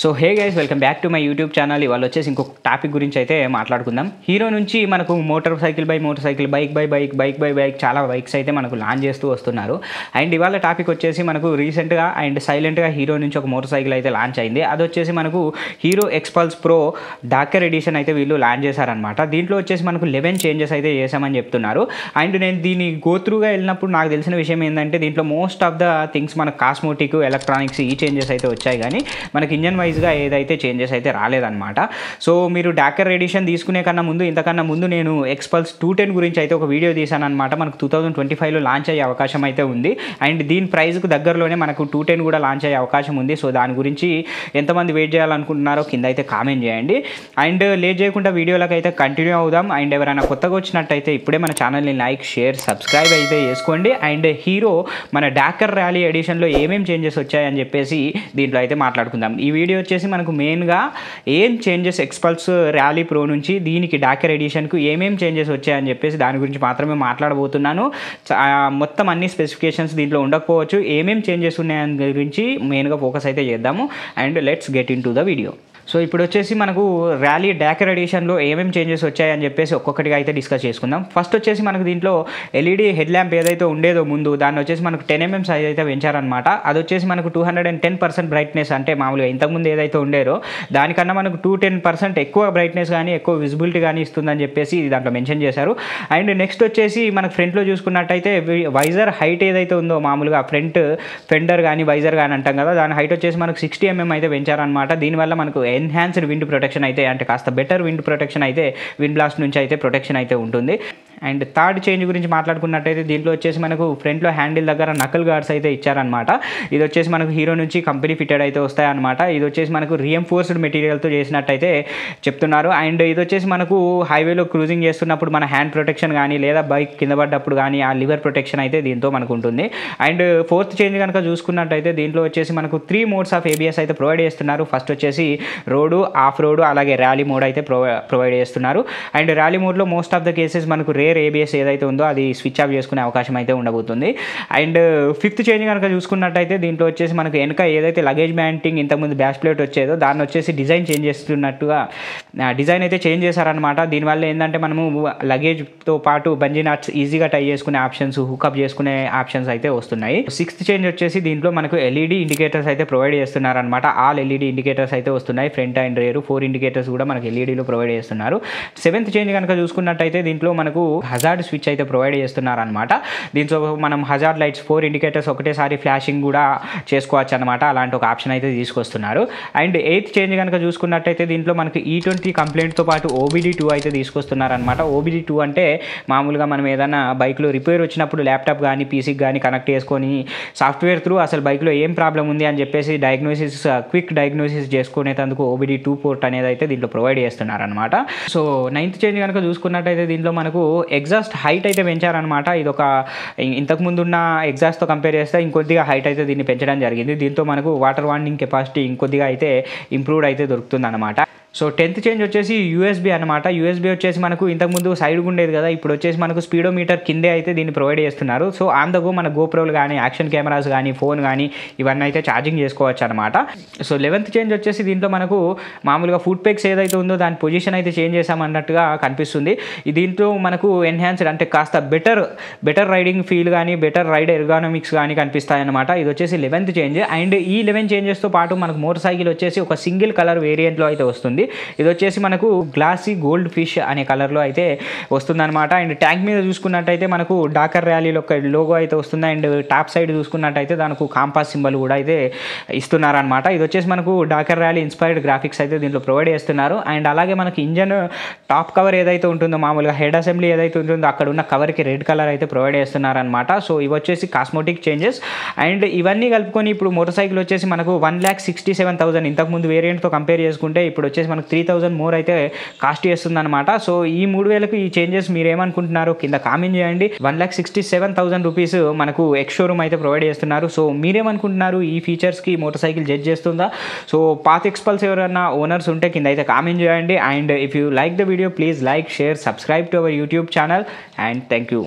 So hey guys, welcome back to my YouTube channel. ఇవాళ వచ్చేసి ఇంకొక టాపిక్ గురించి అయితే మాట్లాడుకుందాం. హీరో నుంచి మనకు మోటార్ సైకిల్, బైక్ చాలా బైక్స్ అయితే మనకు లాంచ్ చేస్తూ వస్తున్నారు. అండ్ ఇవాళ టాపిక్ వచ్చేసి మనకు రీసెంట్గా అండ్ సైలెంట్గా హీరో నుంచి ఒక మోటార్ సైకిల్ అయితే లాంచ్ అయింది. అది వచ్చేసి మనకు Hero Xpulse pro Dakar edition అయితే వీళ్ళు లాంచ్ చేశారనమాట. దీంట్లో వచ్చేసి మనకు 11 చేంజెస్ అయితే చేశామని చెప్తున్నారు. అండ్ నేను దీన్ని గోత్రూగా వెళ్ళినప్పుడు నాకు తెలిసిన విషయం ఏంటంటే దీంట్లో మోస్ట్ ఆఫ్ ద థింగ్స్ మన కాస్మోటిక్, ఎలక్ట్రానిక్స్ ఈ చేంజెస్ అయితే వచ్చాయి, కానీ మనకి ఇంజన్ వైజ్గా ఏదైతే చేంజెస్ అయితే రాలేదన్నమాట. సో మీరు డాకర్ ఎడిషన్ తీసుకునే కన్నా ముందు, ఇంతకన్నా ముందు నేను ఎక్స్పల్స్ 210 గురించి అయితే ఒక వీడియో తీశాను అనమాట. మనకు 2025లో లాంచ్ అయ్యే అవకాశం అయితే ఉంది. అండ్ దీని ప్రైస్కు దగ్గరలోనే మనకు 210 కూడా లాంచ్ అయ్యే అవకాశం ఉంది. సో దాని గురించి ఎంతమంది వెయిట్ చేయాలనుకుంటున్నారో కింద అయితే కామెంట్ చేయండి. అండ్ లేట్ చేయకుండా వీడియోలకు అయితే కంటిన్యూ అవుదాం. అండ్ ఎవరైనా కొత్తగా వచ్చినట్టయితే ఇప్పుడే మన ఛానల్ని లైక్, షేర్, సబ్స్క్రైబ్ అయితే చేసుకోండి. అండ్ హీరో మన డాకర్ ర్యాలీ ఎడిషన్లో ఏమేమి చేంజెస్ వచ్చాయని చెప్పేసి దీంట్లో అయితే మాట్లాడుకుందాం. ఈ వీడియో వచ్చేసి మనకు మెయిన్గా ఏం చేంజెస్ ఎక్స్పల్స్ ర్యాలీ ప్రో నుంచి దీనికి డాకర్ ఎడిషన్కు ఏమేమి చేంజెస్ వచ్చాయని చెప్పేసి దాని గురించి మాత్రమే మాట్లాడబోతున్నాను. మొత్తం అన్ని స్పెసిఫికేషన్స్ దీంట్లో ఉండకపోవచ్చు. ఏమేమి చేంజెస్ ఉన్నాయని గురించి మెయిన్గా ఫోకస్ అయితే చేద్దాము. And let's get in to the video. So ఇప్పుడు వచ్చేసి మనకు ర్యాలీ డాకర్ ఎడిషన్లో ఏమేమి చేంజెస్ వచ్చాయని చెప్పేసి ఒక్కొక్కటిగా అయితే డిస్కస్ చేసుకుందాం. ఫస్ట్ వచ్చేసి మనకు దీంట్లో ఎల్ఈడి హెడ్ ల్యాంప్ ఏదైతే ఉండేదో ముందు, దాన్ని వచ్చేసి మనకు 10mm సైజ్ అయితే పెంచారనమాట. అది వచ్చేసి మనకు 210% బ్రైట్నెస్, అంటే మామూలుగా ఇంతకుముందు ఏదైతే ఉండేదో దానికన్నా మనకు 210% ఎక్కువ బ్రైట్నెస్ కానీ ఎక్కువ విజిబిలిటీ కానీ ఇస్తుందని చెప్పేసి దాంట్లో మెన్షన్ చేశారు. అండ్ నెక్స్ట్ వచ్చేసి మనకు ఫ్రంట్లో చూసుకున్నట్టయితే వైజర్ హైట్ ఏదైతే ఉందో, మామూలుగా ఫ్రంట్ ఫెండర్ కానీ వైజర్ కానీ అంటాం కదా, దాని హైట్ వచ్చేసి మనకు 60mm అయితే పెంచారనమాట. దీనివల్ల మనకు ఎన్హాన్స్డ్ విండ్ ప్రొటెక్షన్ అయితే, అంటే కాస్త బెటర్ విండ్ ప్రొటెక్షన్ అయితే, విండ్ బ్లాస్ట్ నుంచి అయితే ప్రొటెక్షన్ అయితే ఉంటుంది. అండ్ థర్డ్ చేంజ్ గురించి మాట్లాడుకున్నట్టయితే దీంట్లో వచ్చేసి మనకు ఫ్రంట్లో హ్యాండిల్ దగ్గర నకల్ గార్డ్స్ అయితే ఇచ్చారనమాట. ఇది వచ్చేసి మనకు హీరో నుంచి కంపెనీ ఫిటెడ్ అయితే వస్తాయన్నమాట. ఇది వచ్చేసి మనకు రీఎంఫోర్స్డ్ మెటీరియల్తో చేసినట్టయితే చెప్తున్నారు. అండ్ ఇది వచ్చేసి మనకు హైవేలో క్రూజింగ్ చేస్తున్నప్పుడు మన హ్యాండ్ ప్రొటెక్షన్ కానీ లేదా బైక్ కింద పడ్డప్పుడు కానీ ఆ లివర్ ప్రొటెక్షన్ అయితే దీంతో మనకు ఉంటుంది. అండ్ ఫోర్త్ చేంజ్ కనుక చూసుకున్నట్టయితే దీంట్లో వచ్చేసి మనకు 3 మోడ్స్ ఆఫ్ ABS అయితే ప్రొవైడ్ చేస్తున్నారు. ఫస్ట్ వచ్చేసి రోడ్డు, ఆఫ్ రోడ్, అలాగే ర్యాలీ మోడ్ అయితే ప్రొవైడ్ చేస్తున్నారు. అండ్ ర్యాలీ మోడ్లో మోస్ట్ ఆఫ్ ద కేసెస్ మనకు రేర్ ABS ఏదైతే ఉందో అది స్విచ్ ఆఫ్ చేసుకునే అవకాశం అయితే ఉండబోతుంది. అండ్ ఫిఫ్త్ చేంజ్ కనుక చూసుకున్నట్టయితే దీంట్లో వచ్చేసి మనకు వెనక ఏదైతే లగేజ్ మ్యాంటింగ్ ఇంతకుముందు బ్యాష్ ప్లేట్ వచ్చేదో దాన్ని వచ్చేసి డిజైన్ చేంజ్ చేస్తున్నట్టుగా డిజైన్ అయితే చేంజ్ చేశారనమాట. దీనివల్ల ఏంటంటే మనము లగేజ్తో పాటు బంజీ నట్స్ ఈజీగా టై చేసుకునే ఆప్షన్స్, హుక్అప్ చేసుకునే ఆప్షన్స్ అయితే వస్తున్నాయి. సిక్స్త్ చేంజ్ వచ్చేసి దీంట్లో మనకు LED ఇండికేటర్స్ అయితే ప్రొవైడ్ చేస్తున్నారనమాట. ఆల్ LED ఇండికేటర్స్ అయితే వస్తున్నాయి, ఫ్రంట్ అండ్ రేర్ 4 ఇండికేటర్స్ కూడా మనకు LEDలో ప్రొవైడ్ చేస్తున్నారు. సెవెంత్ చేంజ్ కనుక చూసుకున్నట్టయితే దీంట్లో మనకు హజార్డ్ స్విచ్ అయితే ప్రొవైడ్ చేస్తున్నారనమాట. దీంతో మనం హజార్డ్ లైట్స్ 4 ఇండికేటర్స్ ఒకటేసారి ఫ్లాషింగ్ కూడా చేసుకోవచ్చు అనమాట. అలాంటి ఒక ఆప్షన్ అయితే తీసుకొస్తున్నారు. అండ్ ఎయిత్ చేంజ్ కనుక చూసుకున్నట్టయితే దీంట్లో మనకు E20 కంప్లైంట్తో పాటు OBD2 అయితే తీసుకొస్తున్నారనమాట. OBD2 అంటే మామూలుగా మనం ఏదైనా బైక్లో రిపేర్ వచ్చినప్పుడు ల్యాప్టాప్ కానీ పీసీకి కానీ కనెక్ట్ చేసుకొని సాఫ్ట్వేర్ త్రూ అసలు బైక్లో ఏం ప్రాబ్లం ఉంది అని చెప్పేసి క్విక్ డయాగ్నోసిస్ చేసుకునేందుకు OBD2 పోర్ట్ అనేది అయితే దీంట్లో ప్రొవైడ్ చేస్తున్నారనమాట. సో నైన్త్ చేంజ్ కనుక చూసుకున్నట్టయితే దీంట్లో మనకు ఎగ్జాస్ట్ హైట్ అయితే పెంచారనమాట. ఇది ఒక ఇంతకుముందు ఉన్న ఎగ్జాస్ట్తో కంపేర్ చేస్తే ఇంకొద్దిగా హైట్ అయితే దీన్ని పెంచడం జరిగింది. దీంతో మనకు వాటర్ వార్నింగ్ కెపాసిటీ ఇంకొద్దిగా అయితే ఇంప్రూవ్డ్ అయితే దొరుకుతుంది అనమాట. సో 10th చేంజ్ వచ్చేసి USB అనమాట. USB వచ్చేసి మనకు ఇంతకుముందు సైడ్గా ఉండేది కదా, ఇప్పుడు వచ్చేసి మనకు స్పీడోమీటర్ కిందే అయితే దీన్ని ప్రొవైడ్ చేస్తున్నారు. సో ఆన్ ద గో మన గోప్రోలు కానీ, యాక్షన్ కెమెరాస్ కానీ, ఫోన్ కానీ ఇవన్నీ అయితే ఛార్జింగ్ చేసుకోవచ్చు అనమాట. సో 11th చేంజ్ వచ్చేసి దీంట్లో మనకు మామూలుగా ఫుట్ పెగ్స్ ఏదైతే ఉందో దాని పొజిషన్ అయితే చేంజ్ చేసామన్నట్టుగా కనిపిస్తుంది. దీంట్లో మనకు ఎన్హాన్స్డ్, అంటే కాస్త బెటర్ రైడింగ్ ఫీల్ కానీ, బెటర్ రైడ్ ఎర్గానమిక్స్ కానీ కనిపిస్తాయన్నమాట. ఇది వచ్చేసి 11th చేంజ్. అండ్ ఈ 11 చేంజెస్తో పాటు మనకు మోటార్ సైకిల్ వచ్చేసి ఒక సింగిల్ కలర్ వేరియంట్లో అయితే వస్తుంది. ఇది వచ్చేసి మనకు గ్లాసీ గోల్డ్ ఫిష్ అనే కలర్లో అయితే వస్తుందన్నమాట. అండ్ ట్యాంక్ మీద చూసుకున్నట్టయితే మనకు డాకర్ ర్యాలీలో ఒక లోగో అయితే వస్తుంది. అండ్ టాప్ సైడ్ చూసుకున్నట్టయితే దానికి కాంపాస్ సింబల్ కూడా అయితే ఇస్తున్నారనమాట. ఇది వచ్చేసి మనకు డాకర్ ర్యాలీ ఇన్స్పైర్డ్ గ్రాఫిక్స్ అయితే దీంట్లో ప్రొవైడ్ చేస్తున్నారు. అండ్ అలాగే మనకి ఇంజన్ టాప్ కవర్ ఏదైతే ఉంటుందో, మామూలుగా హెడ్ అసెంబ్లీ ఏదైతే ఉంటుందో అక్కడ ఉన్న కవర్కి రెడ్ కలర్ అయితే ప్రొవైడ్ చేస్తున్నారనమాట. సో ఇవి వచ్చేసి కాస్మోటిక్ చేంజెస్. అండ్ ఇవన్నీ కలుపుకొని ఇప్పుడు మోటార్ సైకిల్ వచ్చేసి మనకు 1,67,000 ఇంతకుముందు వేరియంట్తో కంపేర్ చేసుకుంటే ఇప్పుడు వచ్చేసి మనకు 3,000 మోర్ అయితే కాస్ట్ చేస్తుంది అనమాట. సో ఈ 3,000కు ఈ చేంజెస్ మీరు ఏమనుకుంటున్నారు కింద కామెంట్ చేయండి. 1,67,000 రూపీస్ మనకు ఎక్స్ షోరూమ్ అయితే ప్రొవైడ్ చేస్తున్నారు. సో మీరేమనుకుంటున్నారు, ఈ ఫీచర్స్కి మోటార్ సైకిల్ జడ్జ్ చేస్తుందా? సో పాత ఎక్స్పల్స్ ఎవరైనా ఓనర్స్ ఉంటే కింద అయితే కామెంట్ చేయండి. And if you like the video please like, share, subscribe to our YouTube channel. And thank you.